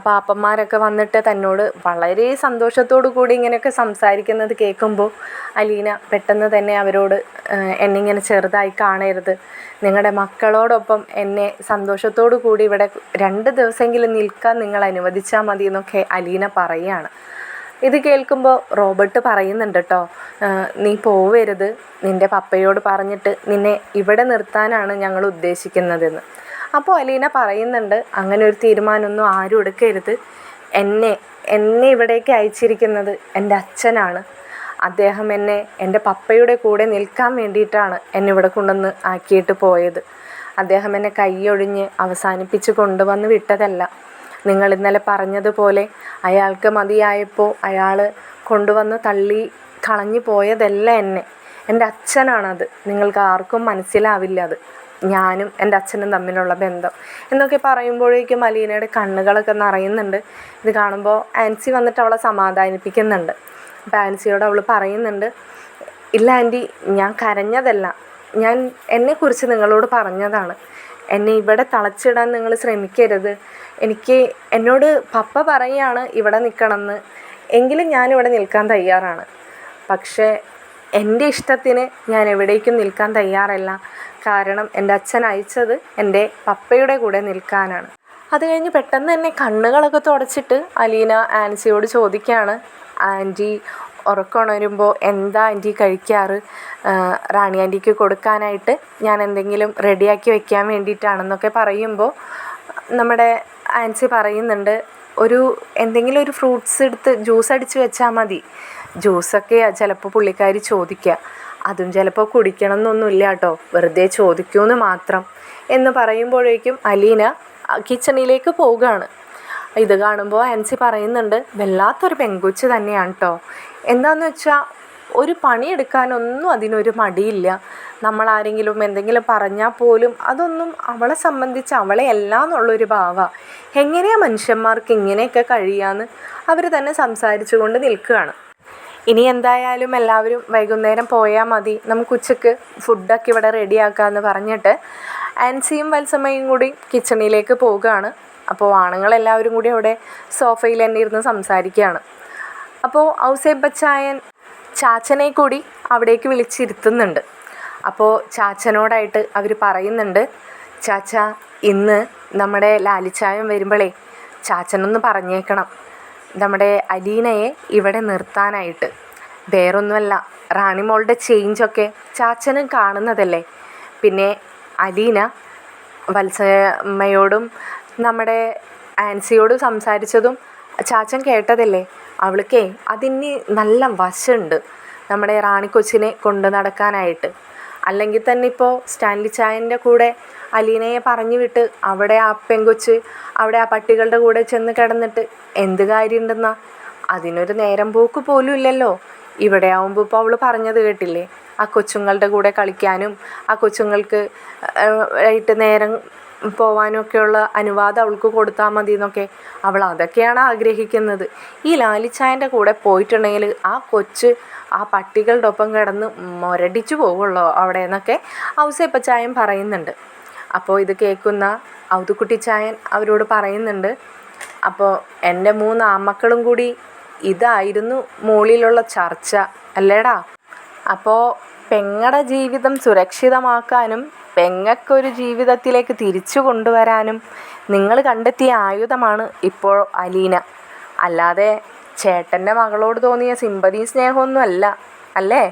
പാപ്പന്മാരൊക്കെ വന്നിട്ട് തന്നോട് വളരെ സന്തോഷത്തോടു കൂടി ഇങ്ങനെയൊക്കെ സംസാരിക്കുന്നത് കേൾക്കുമ്പോൾ അലീന പെട്ടെന്ന് തന്നെ അവരോട് എന്നിങ്ങനെ ചെറുതായി കാണരുത്, നിങ്ങളുടെ മക്കളോടൊപ്പം എന്നെ സന്തോഷത്തോടു കൂടി ഇവിടെ 2 ദിവസമെങ്കിലും നിൽക്കാൻ നിങ്ങൾ അനുവദിച്ചാൽ മതി എന്നൊക്കെ അലീന പറയുകയാണ്. ഇത് കേൾക്കുമ്പോൾ റോബർട്ട് പറയുന്നുണ്ട് കേട്ടോ, നീ പോവരുത്, നിൻ്റെ പപ്പയോട് പറഞ്ഞിട്ട് നിന്നെ ഇവിടെ നിർത്താനാണ് ഞങ്ങൾ ഉദ്ദേശിക്കുന്നതെന്ന്. അപ്പോൾ അലീന പറയുന്നുണ്ട്, അങ്ങനെ ഒരു തീരുമാനമൊന്നും ആരും എടുക്കരുത്. എന്നെ ഇവിടേക്ക് അയച്ചിരിക്കുന്നത് എൻ്റെ അച്ഛനാണ്. അദ്ദേഹം എന്നെ എൻ്റെ പപ്പയുടെ കൂടെ നിൽക്കാൻ വേണ്ടിയിട്ടാണ് എന്നെ ഇവിടെ കൊണ്ടുവന്ന് ആക്കിയിട്ട് പോയത്. അദ്ദേഹം എന്നെ കൈയൊഴിഞ്ഞ് അവസാനിപ്പിച്ച് കൊണ്ടുവന്ന് വിട്ടതല്ല. നിങ്ങൾ ഇന്നലെ പറഞ്ഞതുപോലെ അയാൾക്ക് മതിയായപ്പോൾ അയാൾ കൊണ്ടുവന്ന് തള്ളി കളഞ്ഞു പോയതല്ല എൻ്റെ അച്ഛനാണത്. നിങ്ങൾക്ക് ആർക്കും മനസ്സിലാവില്ല അത്, ഞാനും എൻ്റെ അച്ഛനും തമ്മിലുള്ള ബന്ധം എന്നൊക്കെ പറയുമ്പോഴേക്കും അലീനയുടെ കണ്ണുകളൊക്കെ നിറയുന്നുണ്ട്. ഇത് കാണുമ്പോൾ ആൻസി വന്നിട്ട് അവളെ സമാധാനിപ്പിക്കുന്നുണ്ട്. അപ്പോൾ ആൻസിയോട് അവൾ പറയുന്നുണ്ട്, ഇല്ല ആൻറ്റി, ഞാൻ കരഞ്ഞതല്ല, ഞാൻ എന്നെക്കുറിച്ച് നിങ്ങളോട് പറഞ്ഞതാണ്. എന്നെ ഇവിടെ തളച്ചിടാൻ നിങ്ങൾ ശ്രമിക്കരുത്. എന്നോട് പപ്പ പറയുകയാണ് ഇവിടെ നിൽക്കണമെന്ന്, എങ്കിലും ഞാനിവിടെ നിൽക്കാൻ തയ്യാറാണ്. പക്ഷേ എൻ്റെ ഇഷ്ടത്തിന് ഞാൻ എവിടേക്കും നിൽക്കാൻ തയ്യാറല്ല. കാരണം എൻ്റെ അച്ഛൻ അയച്ചത് എൻ്റെ പപ്പയുടെ കൂടെ നിൽക്കാനാണ്. അത് കഴിഞ്ഞ് പെട്ടെന്ന് തന്നെ കണ്ണുകളൊക്കെ തുടച്ചിട്ട് അലീന ആൻസിയോട് ചോദിക്കുകയാണ്, ആൻറ്റി ഉറക്കമുണരുമ്പോൾ എന്താ ആൻറ്റി കഴിക്കാറ്? റാണി ആൻറ്റിക്ക് കൊടുക്കാനായിട്ട് ഞാൻ എന്തെങ്കിലും റെഡിയാക്കി വെക്കാൻ വേണ്ടിയിട്ടാണെന്നൊക്കെ പറയുമ്പോൾ നമ്മുടെ ആൻസി പറയുന്നുണ്ട്, എന്തെങ്കിലും ഒരു ഫ്രൂട്ട്സ് എടുത്ത് ജ്യൂസ് അടിച്ച് വെച്ചാൽ മതി. ജ്യൂസൊക്കെ ചിലപ്പോൾ പുള്ളിക്കാരി ചോദിക്കുക, അതും ചിലപ്പോൾ കുടിക്കണം എന്നൊന്നുമില്ല കേട്ടോ, വെറുതെ ചോദിക്കുമെന്ന് മാത്രം എന്ന് പറയുമ്പോഴേക്കും അലീന കിച്ചണിലേക്ക് പോവുകയാണ്. ഇത് കാണുമ്പോൾ ആൻസി പറയുന്നുണ്ട്, വല്ലാത്തൊരു പെങ്കൊച്ച് തന്നെയാണ് കേട്ടോ. എന്താണെന്ന് വെച്ചാൽ ഒരു പണിയെടുക്കാനൊന്നും അതിനൊരു മടിയില്ല. നമ്മളാരെങ്കിലും എന്തെങ്കിലും പറഞ്ഞാൽ പോലും അതൊന്നും അവളെ സംബന്ധിച്ച് അവളെ അല്ല എന്നുള്ളൊരു ഭാവമാണ്. എങ്ങനെയാണ് മനുഷ്യന്മാർക്ക് ഇങ്ങനെയൊക്കെ കഴിയാമെന്ന് അവർ തന്നെ സംസാരിച്ചു കൊണ്ട് നിൽക്കുകയാണ്. ഇനി എന്തായാലും എല്ലാവരും വൈകുന്നേരം പോയാൽ മതി, നമുക്ക് ഉച്ചയ്ക്ക് ഫുഡൊക്കെ ഇവിടെ റെഡിയാക്കാമെന്ന് പറഞ്ഞിട്ട് ആൻസിയും വത്സമ്മയും കൂടി കിച്ചണിലേക്ക് പോവുകയാണ്. അപ്പോൾ ആണുങ്ങളെല്ലാവരും കൂടി അവിടെ സോഫയിൽ തന്നെ ഇരുന്ന് സംസാരിക്കുകയാണ്. അപ്പോൾ ഔസേപ്പച്ചായൻ ചാച്ചനെ കൂടി അവിടേക്ക് വിളിച്ചിരുത്തുന്നുണ്ട്. അപ്പോൾ ചാച്ചനോടായിട്ട് അവർ പറയുന്നുണ്ട്, ചാച്ച ഇന്ന് നമ്മുടെ ലാലിച്ചായൻ വരുമ്പോഴേ ചാച്ചനൊന്ന് പറഞ്ഞേക്കണം നമ്മുടെ അലീനയെ ഇവിടെ നിർത്താനായിട്ട്. വേറൊന്നുമല്ല, റാണിമോളുടെ ചേഞ്ചൊക്കെ ചാച്ചനും കാണുന്നതല്ലേ. പിന്നെ അലീന വത്സമ്മയോടും നമ്മുടെ ആൻസിയോടും സംസാരിച്ചതും ചാച്ചൻ കേട്ടതല്ലേ. അവൾക്കേ അതിന് നല്ല വശമുണ്ട് നമ്മുടെ റാണിക്കൊച്ചിനെ കൊണ്ടു നടക്കാനായിട്ട്. അല്ലെങ്കിൽ തന്നെ ഇപ്പോൾ സ്റ്റാൻലി ചായൻ്റെ കൂടെ അലീനയെ പറഞ്ഞു വിട്ട് അവിടെ ആ പെങ്കൊച്ച് അവിടെ ആ പട്ടികളുടെ കൂടെ ചെന്ന് കിടന്നിട്ട് എന്ത് കാര്യമുണ്ടെന്നാ? അതിനൊരു നേരം പോക്ക് പോലും ഇല്ലല്ലോ. ഇവിടെ ആവുമ്പോൾ ഇപ്പോൾ അവൾ പറഞ്ഞത് കേട്ടില്ലേ, ആ കൊച്ചുങ്ങളുടെ കൂടെ കളിക്കാനും ആ കൊച്ചുങ്ങൾക്ക് ആയിട്ട് നേരം പോവാനും ഒക്കെയുള്ള അനുവാദം അവൾക്ക് കൊടുത്താൽ മതി എന്നൊക്കെ അവൾ അതൊക്കെയാണ് ആഗ്രഹിക്കുന്നത്. ഈ ലാലിച്ചായൻ്റെ കൂടെ പോയിട്ടുണ്ടെങ്കിൽ ആ കൊച്ച് ആ പട്ടികളുടെ ഒപ്പം കിടന്ന് മുരടിച്ചു പോവുള്ളൂ അവിടെ എന്നൊക്കെ ഔസേപ്പച്ചായൻ പറയുന്നുണ്ട്. അപ്പോൾ ഇത് കേൾക്കുന്ന ഔതുക്കുട്ടിച്ചായൻ അവരോട് പറയുന്നുണ്ട്, അപ്പോൾ എൻ്റെ 3 ആൺമക്കളും കൂടി ഇതായിരുന്നു മുകളിലുള്ള ചർച്ച അല്ലേടാ. അപ്പോൾ പെങ്ങളുടെ ജീവിതം സുരക്ഷിതമാക്കാനും പെങ്ങൾക്കൊരു ജീവിതത്തിലേക്ക് തിരിച്ചു കൊണ്ടുവരാനും നിങ്ങൾ കണ്ടെത്തിയ ആയുധമാണ് ഇപ്പോൾ അലീന. അല്ലാതെ ചേട്ടൻ്റെ മകളോട് തോന്നിയ സിമ്പതി സ്നേഹമൊന്നും അല്ല അല്ലേ?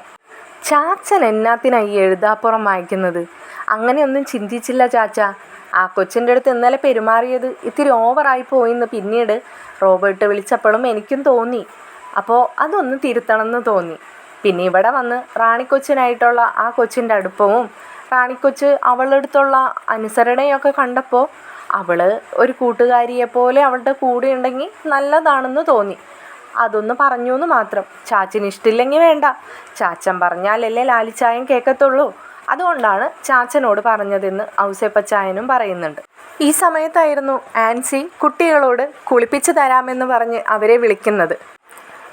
ചാച്ചൻ എന്നാത്തിനായി എഴുതാപ്പുറം വായിക്കുന്നത്? അങ്ങനെയൊന്നും ചിന്തിച്ചില്ല ചാച്ച. ആ കൊച്ചിൻ്റെ അടുത്ത് ഇന്നലെ പെരുമാറിയത് ഇത്തിരി ഓവറായി പോയിന്ന് പിന്നീട് റോബർട്ട് വിളിച്ചപ്പോഴും എനിക്കും തോന്നി. അപ്പോൾ അതൊന്ന് തിരുത്തണമെന്ന് തോന്നി. പിന്നെ ഇവിടെ വന്ന് റാണിക്കൊച്ചിനായിട്ടുള്ള ആ കൊച്ചിൻ്റെ അടുപ്പവും റാണിക്കൊച്ച് അവളുടെ അടുത്തുള്ള അനുസരണയൊക്കെ കണ്ടപ്പോൾ അവൾ ഒരു കൂട്ടുകാരിയെപ്പോലെ അവളുടെ കൂടെ ഉണ്ടെങ്കിൽ നല്ലതാണെന്ന് തോന്നി. അതൊന്ന് പറഞ്ഞു എന്ന് മാത്രം. ചാച്ചന് ഇഷ്ടമില്ലെങ്കിൽ വേണ്ട, ചാച്ചൻ പറഞ്ഞാലല്ലേ ലാലിച്ചായൻ കേൾക്കത്തുള്ളൂ. അതുകൊണ്ടാണ് ചാച്ചനോട് പറഞ്ഞതെന്ന് ഔസേപ്പച്ചായനും പറയുന്നുണ്ട്. ഈ സമയത്തായിരുന്നു ആൻസി കുട്ടികളോട് കുളിപ്പിച്ച് തരാമെന്ന് പറഞ്ഞ് അവരെ വിളിക്കുന്നത്.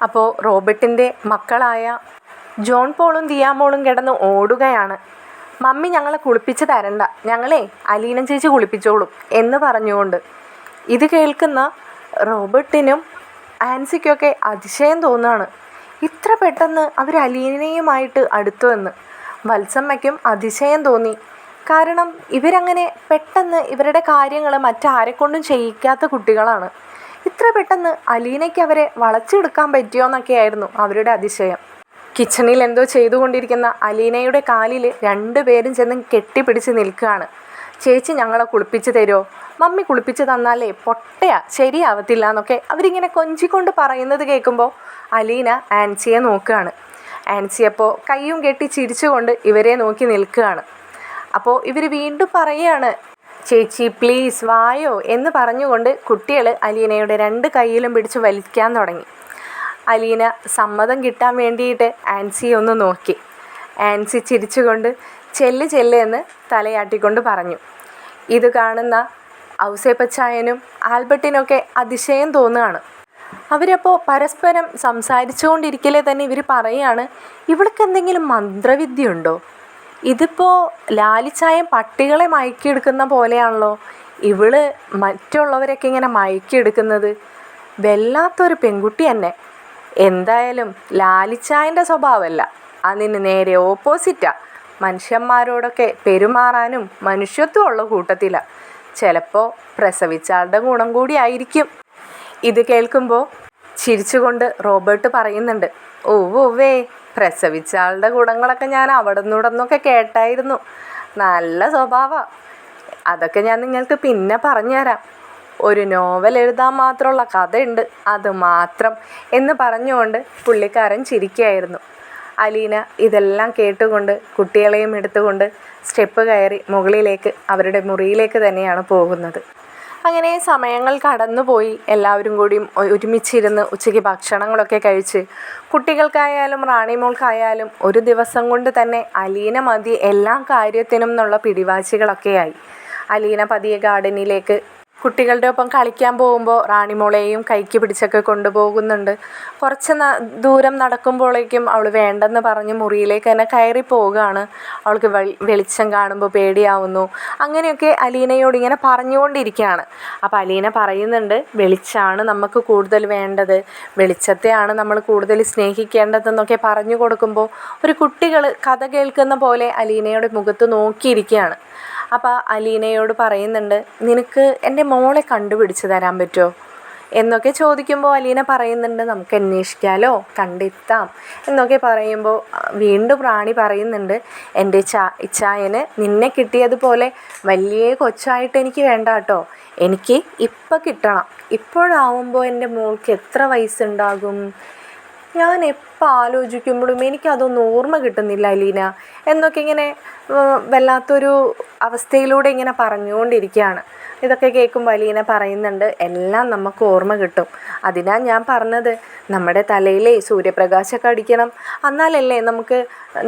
അപ്പോൾ റോബർട്ടിൻ്റെ മക്കളായ ജോൺ പോളും ദിയാമോളും കിടന്ന് ഓടുകയാണ്. മമ്മി ഞങ്ങളെ കുളിപ്പിച്ച് തരണ്ട, ഞങ്ങളെ അലീന ചേച്ചി കുളിപ്പിച്ചോളും എന്ന് പറഞ്ഞുകൊണ്ട്. ഇത് കേൾക്കുന്ന റോബർട്ടിനും ആൻസിക്കൊക്കെ അതിശയം തോന്നുകയാണ്. ഇത്ര പെട്ടെന്ന് അവർ അലീനയുമായിട്ട് അടുത്തു എന്ന് വത്സമ്മയ്ക്കും അതിശയം തോന്നി. കാരണം ഇവരങ്ങനെ പെട്ടെന്ന് ഇവരുടെ കാര്യങ്ങൾ മറ്റാരെക്കൊണ്ടും ചെയ്യിക്കാത്ത കുട്ടികളാണ്. ഇത്ര പെട്ടെന്ന് അലീനയ്ക്ക് അവരെ വളച്ചെടുക്കാൻ പറ്റിയോന്നൊക്കെയായിരുന്നു അവരുടെ അതിശയം. കിച്ചണിൽ എന്തോ ചെയ്തുകൊണ്ടിരിക്കുന്ന അലീനയുടെ കാലിൽ രണ്ടുപേരും ചെന്ന് കെട്ടിപ്പിടിച്ച് നിൽക്കുകയാണ്. ചേച്ചി ഞങ്ങളെ കുളിപ്പിച്ച് തരുമോ, മമ്മി കുളിപ്പിച്ച് തന്നാലേ പൊട്ടയാ ശരിയാവത്തില്ല എന്നൊക്കെ അവരിങ്ങനെ കൊഞ്ചിക്കൊണ്ട് പറയുന്നത് കേൾക്കുമ്പോൾ അലീന ആൻസിയെ നോക്കുകയാണ്. ആൻസി അപ്പോൾ കയ്യും കെട്ടി ചിരിച്ചുകൊണ്ട് ഇവരെ നോക്കി നിൽക്കുകയാണ്. അപ്പോൾ ഇവർ വീണ്ടും പറയുകയാണ്, ചേച്ചി പ്ലീസ് വായോ എന്ന് പറഞ്ഞുകൊണ്ട് കുട്ടികൾ അലീനയുടെ രണ്ട് കൈയിലും പിടിച്ച് വലിക്കാൻ തുടങ്ങി. അലീന സമ്മതം കിട്ടാൻ വേണ്ടിയിട്ട് ആൻസിയെ ഒന്ന് നോക്കി. ആൻസി ചിരിച്ചുകൊണ്ട് ചെല്ല് ചെല്ല് എന്ന് തലയാട്ടിക്കൊണ്ട് പറഞ്ഞു. ഇത് കാണുന്ന ഔസേപ്പച്ചായനും ആൽബർട്ടിനൊക്കെ അതിശയം തോന്നുകയാണ്. അവരപ്പോൾ പരസ്പരം സംസാരിച്ചുകൊണ്ടിരിക്കലേ തന്നെ ഇവർ പറയുകയാണ്, ഇവൾക്ക് എന്തെങ്കിലും മന്ത്രവിദ്യ ഉണ്ടോ? ഇതിപ്പോൾ ലാലിച്ചായൻ പട്ടികളെ മയക്കിയെടുക്കുന്ന പോലെയാണല്ലോ ഇവള് മറ്റുള്ളവരൊക്കെ ഇങ്ങനെ മയക്കിയെടുക്കുന്നത്. വല്ലാത്തൊരു പെൺകുട്ടി തന്നെ. എന്തായാലും ലാലിച്ചായൻ്റെ സ്വഭാവമല്ല, അതിന് നേരെ ഓപ്പോസിറ്റാ. മനുഷ്യന്മാരോടൊക്കെ പെരുമാറാനും മനുഷ്യത്വമുള്ള കൂട്ടത്തിലാണ്. ചിലപ്പോൾ പ്രസവിച്ച ആളുടെ ഗുണം കൂടി ആയിരിക്കും. ഇത് കേൾക്കുമ്പോൾ ചിരിച്ചുകൊണ്ട് റോബർട്ട് പറയുന്നുണ്ട്, ഓവേ പ്രസവിച്ച ആളുടെ ഗുണങ്ങളൊക്കെ ഞാൻ അവിടെ നിന്നൊക്കെ കേട്ടായിരുന്നു. നല്ല സ്വഭാവമാണ്. അതൊക്കെ ഞാൻ നിങ്ങൾക്ക് പിന്നെ പറഞ്ഞുതരാം. ഒരു നോവൽ എഴുതാൻ മാത്രമുള്ള കഥയുണ്ട്, അത് മാത്രം എന്ന് പറഞ്ഞുകൊണ്ട് പുള്ളിക്കാരൻ ചിരിക്കുകയായിരുന്നു. അലീന ഇതെല്ലാം കേട്ടുകൊണ്ട് കുട്ടികളെയും എടുത്തുകൊണ്ട് സ്റ്റെപ്പ് കയറി മുകളിലേക്ക് അവരുടെ മുറിയിലേക്ക് തന്നെയാണ് പോകുന്നത്. അങ്ങനെ സമയങ്ങൾ കടന്നുപോയി. എല്ലാവരും കൂടിയും ഒരുമിച്ചിരുന്ന് ഉച്ചയ്ക്ക് ഭക്ഷണങ്ങളൊക്കെ കഴിച്ച് കുട്ടികൾക്കായാലും റാണിമോൾക്കായാലും ഒരു ദിവസം കൊണ്ട് തന്നെ അലീന മതി എല്ലാ കാര്യത്തിനും എന്നുള്ള പിടിവാശികളൊക്കെയായി. അലീന പതിയെ ഗാർഡനിലേക്ക് കുട്ടികളുടെ ഒപ്പം കളിക്കാൻ പോകുമ്പോൾ റാണിമോളെയും കൈക്ക് പിടിച്ചൊക്കെ കൊണ്ടുപോകുന്നുണ്ട്. കുറച്ച് ദൂരം നടക്കുമ്പോഴേക്കും അവൾ വേണ്ടെന്ന് പറഞ്ഞ് മുറിയിലേക്ക് തന്നെ കയറി പോവുകയാണ്. അവൾക്ക് വെളിച്ചം കാണുമ്പോൾ പേടിയാവുന്നു. അങ്ങനെയൊക്കെ അലീനയോട് ഇങ്ങനെ പറഞ്ഞുകൊണ്ടിരിക്കുകയാണ്. അപ്പോൾ അലീന പറയുന്നുണ്ട്, വെളിച്ചമാണ് നമുക്ക് കൂടുതൽ വേണ്ടത്, വെളിച്ചത്തെയാണ് നമ്മൾ കൂടുതൽ സ്നേഹിക്കേണ്ടതെന്നൊക്കെ പറഞ്ഞു കൊടുക്കുമ്പോൾ ഒരു കുട്ടികൾ കഥ കേൾക്കുന്ന പോലെ അലീനയുടെ മുഖത്ത് നോക്കിയിരിക്കുകയാണ്. അപ്പോൾ അലീനയോട് പറയുന്നുണ്ട്, നിനക്ക് എൻ്റെ മോളെ കണ്ടുപിടിച്ച് തരാൻ പറ്റുമോ എന്നൊക്കെ ചോദിക്കുമ്പോൾ അലീന പറയുന്നുണ്ട്, നമുക്ക് അന്വേഷിക്കാമല്ലോ, കണ്ടെത്താം എന്നൊക്കെ പറയുമ്പോൾ വീണ്ടും റാണി പറയുന്നുണ്ട്, എൻ്റെ ഇച്ചായന് നിന്നെ കിട്ടിയതുപോലെ വലിയ കൊച്ചായിട്ട് എനിക്ക് വേണ്ട കേട്ടോ, എനിക്ക് ഇപ്പം കിട്ടണം. ഇപ്പോഴാവുമ്പോൾ എൻ്റെ മോൾക്ക് എത്ര വയസ്സുണ്ടാകും? ഞാൻ എപ്പോൾ ആലോചിക്കുമ്പോഴും എനിക്കതൊന്നും ഓർമ്മ കിട്ടുന്നില്ല അലീന എന്നൊക്കെ ഇങ്ങനെ വല്ലാത്തൊരു അവസ്ഥയിലൂടെ ഇങ്ങനെ പറഞ്ഞുകൊണ്ടിരിക്കുകയാണ്. ഇതൊക്കെ കേൾക്കുമ്പോൾ അലീന പറയുന്നുണ്ട്, എല്ലാം നമുക്ക് ഓർമ്മ കിട്ടും. അതിനാ ഞാൻ പറഞ്ഞത്, നമ്മുടെ തലയിലെ സൂര്യപ്രകാശമൊക്കെ അടിക്കണം, എന്നാലല്ലേ നമുക്ക്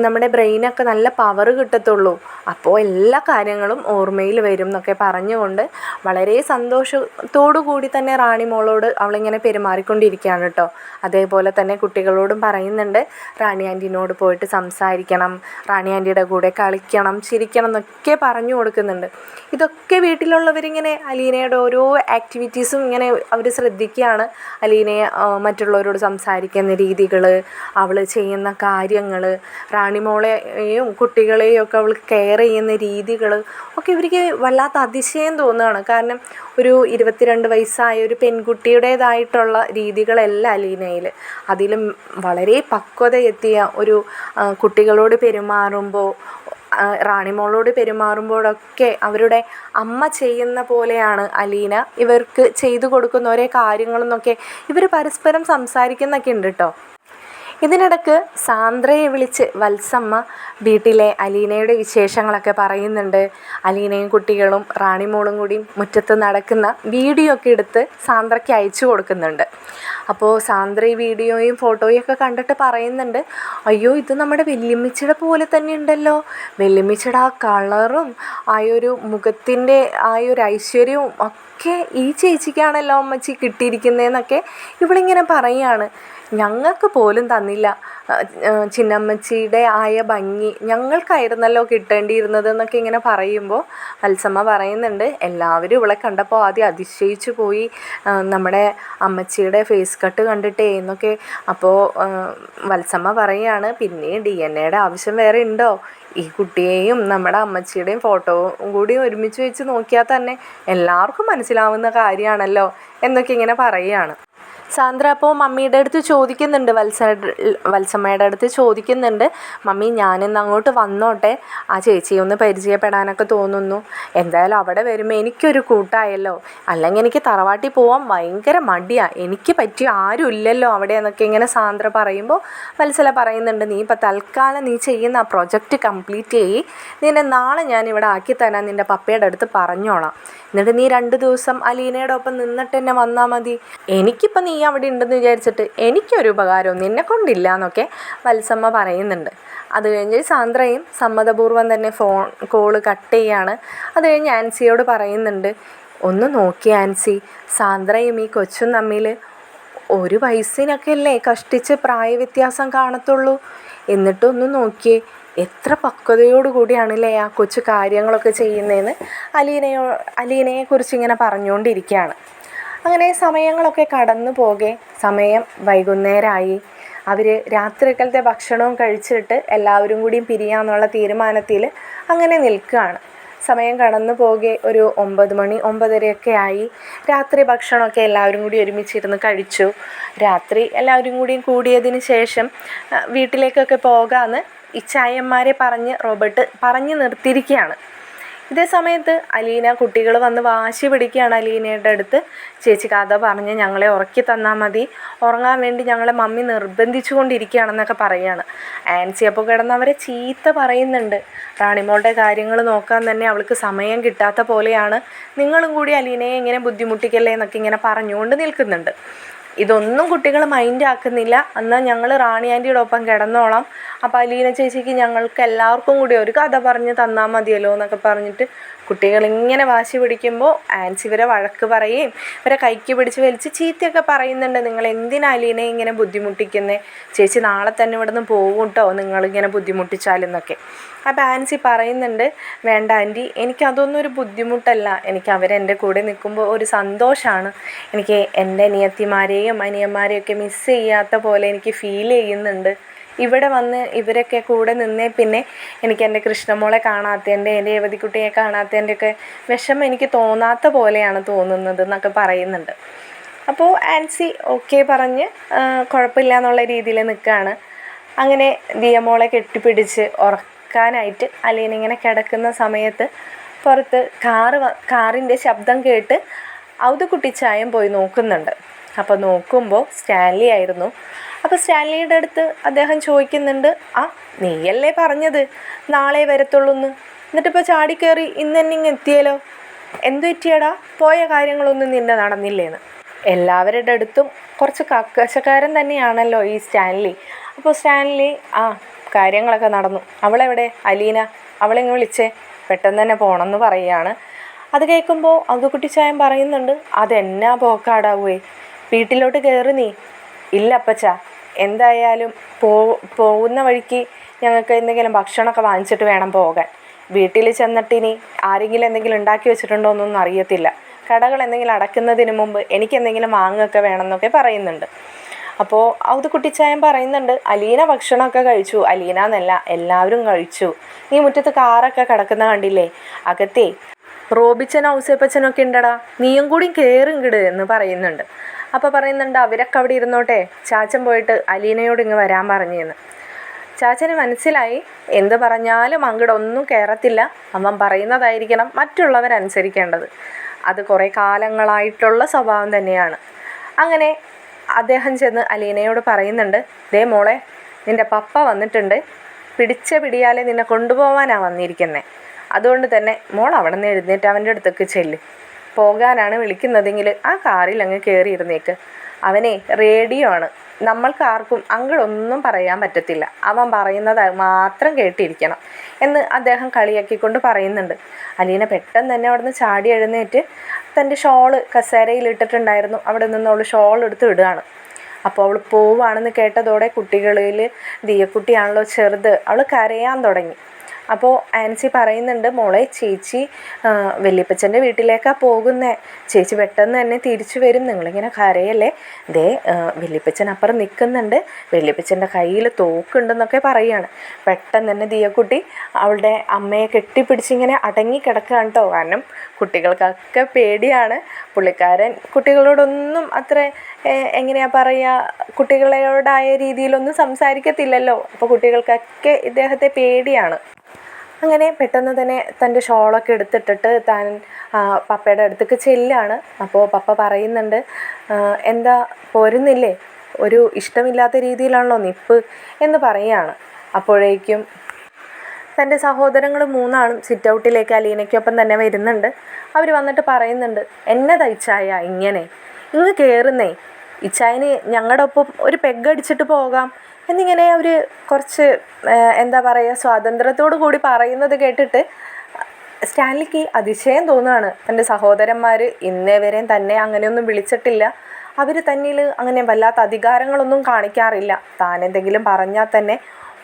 നമ്മുടെ ബ്രെയിനൊക്കെ നല്ല പവർ കിട്ടത്തുള്ളൂ. അപ്പോൾ എല്ലാ കാര്യങ്ങളും ഓർമ്മയിൽ വരും എന്നൊക്കെ പറഞ്ഞുകൊണ്ട് വളരെ സന്തോഷത്തോടു കൂടി തന്നെ റാണി മോളോട് അവളിങ്ങനെ പെരുമാറിക്കൊണ്ടിരിക്കുകയാണ് കേട്ടോ. അതേപോലെ തന്നെ കുട്ടികളോടും പറയുന്നുണ്ട്, റാണി ആൻറ്റീനോട് പോയിട്ട് സംസാരിക്കണം, റാണി ആൻറ്റിയുടെ കൂടെ കളിക്കണം, ചിരിക്കണം എന്നൊക്കെ പറഞ്ഞു കൊടുക്കുന്നുണ്ട്. ഇതൊക്കെ വീട്ടിലുള്ളവരിങ്ങനെ അലീനയുടെ ഓരോ ആക്ടിവിറ്റീസും ഇങ്ങനെ അവർ ശ്രദ്ധിക്കുകയാണ്. അലീനയെ മറ്റുള്ളവരോട് സംസാരിക്കുന്ന രീതികൾ, അവൾ ചെയ്യുന്ന കാര്യങ്ങൾ, റാണിമോളെയും കുട്ടികളെയും ഒക്കെ അവൾ കെയർ ചെയ്യുന്ന രീതികൾ ഒക്കെ ഇവർക്ക് വല്ലാത്ത അതിശയം തോന്നുകയാണ്. കാരണം ഒരു 22 വയസ്സായ ഒരു പെൺകുട്ടിയുടേതായിട്ടുള്ള രീതികളല്ല അലീനയിൽ. അതിലും വളരെ പക്വത എത്തിയ ഒരു കുട്ടികളോട് പെരുമാറുമ്പോൾ റാണിമോളോട് പെരുമാറുമ്പോഴൊക്കെ അവരുടെ അമ്മ ചെയ്യുന്ന പോലെയാണ് അലീന ഇവർക്ക് ചെയ്തു കൊടുക്കുന്ന ഓരോ കാര്യങ്ങളെന്നൊക്കെ ഇവർ പരസ്പരം സംസാരിക്കുന്നൊക്കെ ഉണ്ട് കേട്ടോ. ഇതിനിടയ്ക്ക് സാന്ദ്രയെ വിളിച്ച് വത്സമ്മ വീട്ടിലെ അലീനയുടെ വിശേഷങ്ങളൊക്കെ പറയുന്നുണ്ട്. അലീനയും കുട്ടികളും റാണിമോളും കൂടി മുറ്റത്ത് നടക്കുന്ന വീഡിയോ ഒക്കെ എടുത്ത് സാന്ദ്രയ്ക്ക് അയച്ചു കൊടുക്കുന്നുണ്ട്. അപ്പോൾ സാന്ദ്ര ഈ വീഡിയോയും ഫോട്ടോയും ഒക്കെ കണ്ടിട്ട് പറയുന്നുണ്ട്, അയ്യോ ഇത് നമ്മുടെ വല്യമ്മച്ചിയുടെ പോലെ തന്നെ ഉണ്ടല്ലോ, വല്യമ്മച്ചിയുടെ ആ കളറും ഒരു മുഖത്തിൻ്റെ ഒരു ഐശ്വര്യവും ഒക്കെ ഈ ചേച്ചിക്കാണല്ലോ അമ്മച്ചി കിട്ടിയിരിക്കുന്നതെന്നൊക്കെ ഇവളിങ്ങനെ പറയുകയാണ്. ഞങ്ങൾക്ക് പോലും തന്നില്ല ചിന്നമ്മച്ചിയുടെ ഭംഗി, ഞങ്ങൾക്കായിരുന്നല്ലോ കിട്ടേണ്ടിയിരുന്നത് എന്നൊക്കെ ഇങ്ങനെ പറയുമ്പോൾ വത്സമ്മ പറയുന്നുണ്ട്, എല്ലാവരും ഇവളെ കണ്ടപ്പോൾ ആദ്യം അതിശയിച്ചു പോയി, നമ്മുടെ അമ്മച്ചിയുടെ ഫേസ് കട്ട് കണ്ടിട്ടേ എന്നൊക്കെ. അപ്പോൾ വത്സമ്മ പറയുകയാണ്, പിന്നെ DNA ആവശ്യം വേറെ ഉണ്ടോ? ഈ കുട്ടിയെയും നമ്മുടെ അമ്മച്ചിയുടെയും ഫോട്ടോയും കൂടി ഒരുമിച്ച് വെച്ച് നോക്കിയാൽ തന്നെ എല്ലാവർക്കും മനസ്സിലാവുന്ന കാര്യമാണല്ലോ എന്നൊക്കെ ഇങ്ങനെ പറയുകയാണ്. സാന്ദ്ര അപ്പോൾ മമ്മിയുടെ അടുത്ത് ചോദിക്കുന്നുണ്ട്, വത്സമ്മയുടെ അടുത്ത് ചോദിക്കുന്നുണ്ട്, മമ്മി ഞാനിന്ന് അങ്ങോട്ട് വന്നോട്ടെ, ആ ചേച്ചിയെ ഒന്ന് പരിചയപ്പെടാനൊക്കെ തോന്നുന്നു, എന്തായാലും അവിടെ വരുമ്പോൾ എനിക്കൊരു കൂട്ടായല്ലോ, അല്ലെങ്കിൽ എനിക്ക് തറവാട്ടിൽ പോകാൻ ഭയങ്കര മടിയാണ്, എനിക്ക് പറ്റിയ ആരും ഇല്ലല്ലോ അവിടെ എന്നൊക്കെ ഇങ്ങനെ സാന്ദ്ര പറയുമ്പോൾ വത്സല പറയുന്നുണ്ട്, നീ ഇപ്പോൾ തൽക്കാലം നീ ചെയ്യുന്ന ആ പ്രൊജക്റ്റ് കംപ്ലീറ്റ് ചെയ്യ്, നിന്നെ നാളെ ഞാൻ ഇവിടെ ആക്കി തരാൻ നിൻ്റെ പപ്പയുടെ അടുത്ത് പറഞ്ഞോളാം, എന്നിട്ട് നീ 2 ദിവസം അലീനയുടെ ഒപ്പം നിന്നിട്ട് തന്നെ വന്നാൽ മതി, എനിക്കിപ്പോൾ നീ അവിടെ ഉണ്ടെന്ന് വിചാരിച്ചിട്ട് എനിക്കൊരു ഉപകാരവും നിന്നെ കൊണ്ടില്ല എന്നൊക്കെ വത്സമ്മ പറയുന്നുണ്ട്. അത് കഴിഞ്ഞ് സാന്ദ്രയും സമ്മതപൂർവ്വം തന്നെ കോള് കട്ട് ചെയ്യാണ്. അത് കഴിഞ്ഞ് ആൻസിയോട് പറയുന്നുണ്ട്, ഒന്ന് നോക്കി ആൻസി, സാന്ദ്രയും ഈ കൊച്ചും തമ്മിൽ 1 വയസ്സിനൊക്കെ അല്ലേ കഷ്ടിച്ച് പ്രായവ്യത്യാസം കാണത്തുള്ളൂ, എന്നിട്ടൊന്ന് നോക്കിയേ എത്ര പക്വതയോടു കൂടിയാണല്ലേ ആ കൊച്ചു കാര്യങ്ങളൊക്കെ ചെയ്യുന്നതെന്ന് അലീനയെക്കുറിച്ച് ഇങ്ങനെ പറഞ്ഞുകൊണ്ടിരിക്കുകയാണ്. അങ്ങനെ സമയങ്ങളൊക്കെ കടന്നു പോകെ സമയം വൈകുന്നേരമായി. അവർ രാത്രിക്കാലത്തെ ഭക്ഷണവും കഴിച്ചിട്ട് എല്ലാവരും കൂടിയും പിരിയാന്നുള്ള തീരുമാനത്തിൽ അങ്ങനെ നിൽക്കുകയാണ്. സമയം കടന്നു പോകെ ഒരു 9 മണി 9:30 ആയി. രാത്രി ഭക്ഷണമൊക്കെ എല്ലാവരും കൂടി ഒരുമിച്ചിരുന്ന് കഴിച്ചു. രാത്രി എല്ലാവരും കൂടിയും കൂടിയതിന് ശേഷം വീട്ടിലേക്കൊക്കെ പോകാമെന്ന് ഇച്ചായന്മാരെ റോബർട്ട് പറഞ്ഞു നിർത്തിയിരിക്കുകയാണ്. ഇതേ സമയത്ത് അലീന കുട്ടികൾ വന്ന് വാശി പിടിക്കുകയാണ് അലീനയുടെ അടുത്ത്, ചേച്ചി കഥ പറഞ്ഞ് ഞങ്ങളെ ഉറക്കി തന്നാൽ മതി, ഉറങ്ങാൻ വേണ്ടി ഞങ്ങളെ മമ്മി നിർബന്ധിച്ചു കൊണ്ടിരിക്കുകയാണെന്നൊക്കെ പറയുകയാണ്. ആൻസി അപ്പോൾ കിടന്നവരെ ചീത്ത പറയുന്നുണ്ട്, റാണിമോളുടെ കാര്യങ്ങൾ നോക്കാൻ തന്നെ അവൾക്ക് സമയം കിട്ടാത്ത പോലെയാണ്, നിങ്ങളും കൂടി അലീനയെ ഇങ്ങനെ ബുദ്ധിമുട്ടിക്കല്ലേ എന്നൊക്കെ ഇങ്ങനെ പറഞ്ഞുകൊണ്ട് നിൽക്കുന്നുണ്ട്. ഇതൊന്നും കുട്ടികൾ മൈൻഡ് ആക്കുന്നില്ല. എന്നാൽ ഞങ്ങൾ റാണി ആൻറ്റിയുടെ ഒപ്പം കിടന്നോളാം, അപ്പോൾ അലീന ചേച്ചിക്ക് ഞങ്ങൾക്ക് എല്ലാവർക്കും കൂടി ഒരു കഥ പറഞ്ഞ് തന്നാൽ മതിയല്ലോ എന്നൊക്കെ പറഞ്ഞിട്ട് കുട്ടികളിങ്ങനെ വാശി പിടിക്കുമ്പോൾ ആൻസി ഇവരെ വഴക്ക് പറയുകയും ഇവരെ കൈക്ക് പിടിച്ച് വലിച്ച് ചീത്തയൊക്കെ പറയുന്നുണ്ട്, നിങ്ങൾ എന്തിനാ അലീനെ ഇങ്ങനെ ബുദ്ധിമുട്ടിക്കുന്നത്, ചേച്ചി നാളെ തന്നെ ഇവിടെ നിന്ന് പോകും കേട്ടോ നിങ്ങളിങ്ങനെ ബുദ്ധിമുട്ടിച്ചാലെന്നൊക്കെ. അപ്പോൾ ആൻസി പറയുന്നുണ്ട്, വേണ്ട ആൻറ്റി, എനിക്കതൊന്നും ഒരു ബുദ്ധിമുട്ടല്ല, എനിക്ക് അവരെൻ്റെ കൂടെ നിൽക്കുമ്പോൾ ഒരു സന്തോഷമാണ്, എനിക്ക് എൻ്റെ അനിയത്തിമാരെയും അനിയന്മാരെയൊക്കെ മിസ് ചെയ്യാത്ത പോലെ എനിക്ക് ഫീൽ ചെയ്യുന്നുണ്ട്, ഇവിടെ വന്ന് ഇവരൊക്കെ കൂടെ നിന്നേ പിന്നെ എനിക്ക് എൻ്റെ കൃഷ്ണമോളെ കാണാത്തതിൻ്റെ എൻ്റെ രേവതിക്കുട്ടിയെ കാണാത്തതിൻ്റെയൊക്കെ വിഷമം എനിക്ക് തോന്നാത്ത പോലെയാണ് തോന്നുന്നത് എന്നൊക്കെ പറയുന്നുണ്ട്. അപ്പോൾ ആൻസി ഓക്കെ പറഞ്ഞ് കുഴപ്പമില്ല എന്നുള്ള രീതിയിൽ നിൽക്കുകയാണ്. അങ്ങനെ ദിയമോളെ കെട്ടിപ്പിടിച്ച് ഉറക്കാനായിട്ട് അലീന ഇങ്ങനെ കിടക്കുന്ന സമയത്ത് പുറത്ത് കാറിൻ്റെ ശബ്ദം കേട്ട് ഔതുക്കുട്ടിച്ചായം പോയി നോക്കുന്നുണ്ട്. അപ്പോൾ നോക്കുമ്പോൾ സ്റ്റാൻലി ആയിരുന്നു. അപ്പോൾ സ്റ്റാൻലിയുടെ അടുത്ത് അദ്ദേഹം ചോദിക്കുന്നുണ്ട്, ആ നീയല്ലേ പറഞ്ഞത് നാളെ വരത്തുള്ളൂന്ന്, എന്നിട്ടിപ്പോൾ ചാടിക്കയറി ഇന്ന് തന്നെ ഇങ്ങ് എത്തിയാലോ, എന്തു പറ്റിയടാ, പോയ കാര്യങ്ങളൊന്നും നിന്നെ നടന്നില്ലേന്ന്. എല്ലാവരുടെ അടുത്തും കുറച്ച് കക്കശക്കാരൻ തന്നെയാണല്ലോ ഈ സ്റ്റാൻലി. അപ്പോൾ സ്റ്റാൻലി, കാര്യങ്ങളൊക്കെ നടന്നു, അവളെവിടെ അലീന, അവളെങ്ങ് വിളിച്ചേ, പെട്ടെന്ന് തന്നെ പോകണമെന്ന് പറയുകയാണ്. അത് കേൾക്കുമ്പോൾ ഔതുക്കുട്ടിച്ചായൻ പറയുന്നുണ്ട്, അതെന്നാ പോക്കാടാവേ, വീട്ടിലോട്ട് കയറി നീ. ഇല്ല അപ്പച്ച, എന്തായാലും പോകുന്ന വഴിക്ക് ഞങ്ങൾക്ക് എന്തെങ്കിലും ഭക്ഷണമൊക്കെ വാങ്ങിച്ചിട്ട് വേണം പോകാൻ, വീട്ടിൽ ചെന്നിട്ടിനി ആരെങ്കിലും എന്തെങ്കിലും ഉണ്ടാക്കി വെച്ചിട്ടുണ്ടോ എന്നൊന്നും അറിയത്തില്ല, കടകൾ എന്തെങ്കിലും അടയ്ക്കുന്നതിന് മുമ്പ് എനിക്കെന്തെങ്കിലും വാങ്ങുകയൊക്കെ വേണമെന്നൊക്കെ പറയുന്നുണ്ട്. അപ്പോൾ ഔതുക്കുട്ടിച്ചായൻ പറയുന്നുണ്ട്, അലീന ഭക്ഷണമൊക്കെ കഴിച്ചു, അലീന എന്നല്ല എല്ലാവരും കഴിച്ചു, നീ മുറ്റത്ത് കാറൊക്കെ കിടക്കുന്ന കണ്ടില്ലേ, അകത്തേ റോബിച്ചനും ഔസേപ്പച്ചനൊക്കെ ഉണ്ടടാ, നീയും കൂടി കയറിങ്കിട് എന്ന് പറയുന്നുണ്ട്. അപ്പോൾ പറയുന്നുണ്ട്, അവരൊക്കെ അവിടെ ഇരുന്നോട്ടെ, ചാച്ചൻ പോയിട്ട് അലീനയോട് ഇങ്ങ് വരാൻ പറഞ്ഞെന്ന്. ചാച്ചന് മനസ്സിലായി എന്ത് പറഞ്ഞാലും അങ്ങോട്ടൊന്നും കയറത്തില്ല, അവൻ പറയുന്നതായിരിക്കണം മറ്റുള്ളവരനുസരിക്കേണ്ടത്. അത് കുറേ കാലങ്ങളായിട്ടുള്ള സ്വഭാവം തന്നെയാണ്. അങ്ങനെ അദ്ദേഹം ചെന്ന് അലീനയോട് പറയുന്നുണ്ട്, ദേ മോളെ, നിൻ്റെ പപ്പ വന്നിട്ടുണ്ട്, പിടിച്ച പിടിയാലെ നിന്നെ കൊണ്ടുപോകാനാണ് വന്നിരിക്കുന്നത്. അതുകൊണ്ട് തന്നെ മോൾ അവിടെ നിന്ന് എഴുന്നേറ്റ് അവൻ്റെ അടുത്തേക്ക് ചെല്ല്. പോകാനാണ് വിളിക്കുന്നതെങ്കിൽ ആ കാറിൽ അങ്ങ് കയറിയിരുന്നേക്ക്. അവനെ റേഡിയോ ആണ്, നമ്മൾക്ക് ആർക്കും അങ്ങോട്ടൊന്നും പറയാൻ പറ്റത്തില്ല, അവൻ പറയുന്നത് മാത്രം കേട്ടിരിക്കണം എന്ന് അദ്ദേഹം കളിയാക്കിക്കൊണ്ട് പറയുന്നുണ്ട്. അലീന പെട്ടെന്ന് തന്നെ അവിടെ നിന്ന് ചാടി എഴുന്നേറ്റ് തൻ്റെ ഷോള് കസേരയിൽ ഇട്ടിട്ടുണ്ടായിരുന്നു, അവിടെ നിന്ന് അവൾ ഷോൾ എടുത്ത് ഇടുകയാണ്. അപ്പോൾ അവൾ പോവുകയാണെന്ന് കേട്ടതോടെ കുട്ടികളിൽ ദിയക്കുട്ടിയാണല്ലോ ചെറുത്, അവൾ കരയാൻ തുടങ്ങി. അപ്പോൾ ആൻസി പറയുന്നുണ്ട്, മോളെ ചേച്ചി വല്യപ്പച്ചൻ്റെ വീട്ടിലേക്കാണ് പോകുന്നത്, ചേച്ചി പെട്ടെന്ന് തന്നെ തിരിച്ചു വരും, നിങ്ങളിങ്ങനെ കരയല്ലേ, ദേ വല്യപ്പച്ചൻ അപ്പുറം നിൽക്കുന്നുണ്ട്, വല്യപ്പച്ചൻ്റെ കയ്യിൽ തോക്കുണ്ടെന്നൊക്കെ പറയുകയാണ്. പെട്ടെന്ന് തന്നെ ദിയക്കുട്ടി അവളുടെ അമ്മയെ കെട്ടിപ്പിടിച്ചിങ്ങനെ അടങ്ങി കിടക്കുകയാണ് കേട്ടോ. കാരണം കുട്ടികൾക്കൊക്കെ പേടിയാണ്. പുള്ളിക്കാരൻ കുട്ടികളോടൊന്നും അത്ര എങ്ങനെയാ പറയുക, കുട്ടികളോടായ രീതിയിലൊന്നും സംസാരിക്കത്തില്ലല്ലോ. അപ്പോൾ കുട്ടികൾക്കൊക്കെ ഇദ്ദേഹത്തെ പേടിയാണ്. അങ്ങനെ പെട്ടെന്ന് തന്നെ തൻ്റെ ഷോളൊക്കെ എടുത്തിട്ടിട്ട് താൻ പപ്പയുടെ അടുത്തേക്ക് ചെല്ലാണ്. അപ്പോൾ പപ്പ പറയുന്നുണ്ട്, എന്താ പോരുന്നില്ലേ, ഒരു ഇഷ്ടമില്ലാത്ത രീതിയിലാണല്ലോ നിപ്പ് എന്ന് പറയുകയാണ്. അപ്പോഴേക്കും തൻ്റെ സഹോദരങ്ങൾ 3 സിറ്റ് ഔട്ടിലേക്ക് അലീനയ്ക്കൊപ്പം തന്നെ വരുന്നുണ്ട്. അവർ വന്നിട്ട് പറയുന്നുണ്ട്, എന്നതാ ഇച്ചായ ഇങ്ങനെ, ഇങ്ങ് കയറുന്നേ, ഇച്ചായന് ഞങ്ങളുടെ ഒപ്പം ഒരു പെഗ്ഗടിച്ചിട്ട് പോകാം എന്നിങ്ങനെ അവർ കുറച്ച് എന്താ പറയുക സ്വാതന്ത്ര്യത്തോടു കൂടി പറയുന്നത് കേട്ടിട്ട് സ്റ്റാൻലിക്ക് അതിശയം തോന്നുകയാണ്. തൻ്റെ സഹോദരന്മാർ ഇന്നേ വരെയും തന്നെ അങ്ങനെയൊന്നും വിളിച്ചിട്ടില്ല, അവർ തന്നിൽ അങ്ങനെ വല്ലാത്ത അധികാരങ്ങളൊന്നും കാണിക്കാറില്ല, താൻ എന്തെങ്കിലും പറഞ്ഞാൽ തന്നെ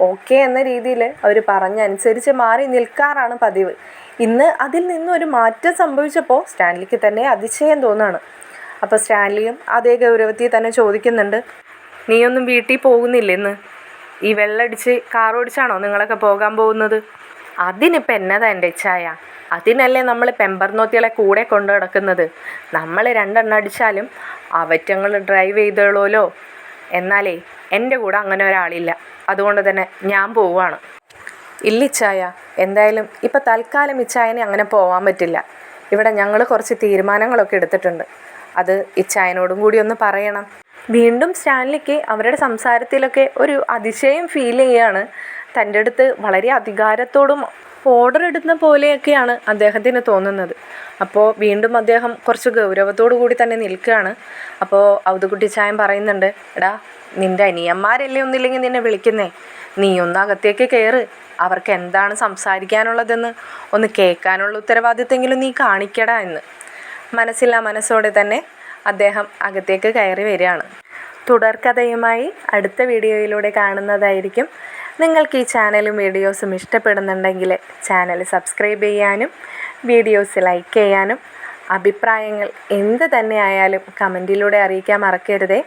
ഓക്കെ എന്ന രീതിയിൽ അവർ പറഞ്ഞനുസരിച്ച് മാറി നിൽക്കാറാണ് പതിവ്. ഇന്ന് അതിൽ നിന്നൊരു മാറ്റം സംഭവിച്ചപ്പോൾ സ്റ്റാൻലിക്ക് തന്നെ അതിശയം തോന്നുകയാണ്. അപ്പോൾ സ്റ്റാൻലിയും അതേ ഗൗരവത്തിൽ തന്നെ ചോദിക്കുന്നുണ്ട്, നീയൊന്നും വീട്ടിൽ പോകുന്നില്ലെന്ന്, ഈ വെള്ളടിച്ച് കാർ ഓടിച്ചാണോ നിങ്ങളൊക്കെ പോകാൻ പോകുന്നത്? അതിനിപ്പോൾ എന്നതാ എൻ്റെ ഇച്ഛായ, അതിനല്ലേ നമ്മൾ പെമ്പർനോത്തികളെ കൂടെ കൊണ്ടു നടക്കുന്നത്, നമ്മൾ 2 എണ്ണം അടിച്ചാലും അവറ്റങ്ങൾ ഡ്രൈവ് ചെയ്തോളൂല്ലോ. എന്നാലേ എൻ്റെ കൂടെ അങ്ങനെ ഒരാളില്ല, അതുകൊണ്ട് തന്നെ ഞാൻ പോവുകയാണ്. ഇല്ല ഇച്ഛായ, എന്തായാലും ഇപ്പം തൽക്കാലം ഇച്ഛായനെ അങ്ങനെ പോകാൻ പറ്റില്ല, ഇവിടെ ഞങ്ങൾ കുറച്ച് തീരുമാനങ്ങളൊക്കെ എടുത്തിട്ടുണ്ട്, അത് ഇച്ഛായനോടും കൂടി ഒന്ന് പറയണം. വീണ്ടും സ്റ്റാൻലിക്ക് അവരുടെ സംസാരത്തിലൊക്കെ ഒരു അതിശയം ഫീൽ ചെയ്യുകയാണ്. തൻ്റെ അടുത്ത് വളരെ അധികാരത്തോടും ഓർഡർ ഇടുന്ന പോലെയൊക്കെയാണ് അദ്ദേഹത്തിന് തോന്നുന്നത്. അപ്പോൾ വീണ്ടും അദ്ദേഹം കുറച്ച് ഗൗരവത്തോടു കൂടി തന്നെ നിൽക്കുകയാണ്. അപ്പോൾ ഔതുകുട്ടി ചായൻ പറയുന്നുണ്ട്, എടാ നിൻ്റെ അനിയന്മാരല്ലേ ഒന്നില്ലെങ്കിൽ നിന്നെ വിളിക്കുന്നേ, നീ ഒന്ന് അകത്തേക്ക് കയറ്, അവർക്ക് എന്താണ് സംസാരിക്കാനുള്ളതെന്ന് ഒന്ന് കേൾക്കാനുള്ള ഉത്തരവാദിത്വമെങ്കിലും നീ കാണിക്കടാ എന്ന്. മനസ്സില്ലാ മനസ്സോടെ തന്നെ അദ്ദേഹം അകത്തേക്ക് കയറി വരികയാണ്. തുടർക്കഥയുമായി അടുത്ത വീഡിയോയിലൂടെ കാണുന്നതായിരിക്കും. നിങ്ങൾക്ക് ഈ ചാനലും വീഡിയോസും ഇഷ്ടപ്പെടുന്നുണ്ടെങ്കിൽ ചാനൽ സബ്സ്ക്രൈബ് ചെയ്യാനും വീഡിയോസ് ലൈക്ക് ചെയ്യാനും അഭിപ്രായങ്ങൾ എന്ത് തന്നെ ആയാലും കമൻറ്റിലൂടെ അറിയിക്കാൻ മറക്കരുതേ.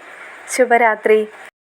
ശുഭരാത്രി.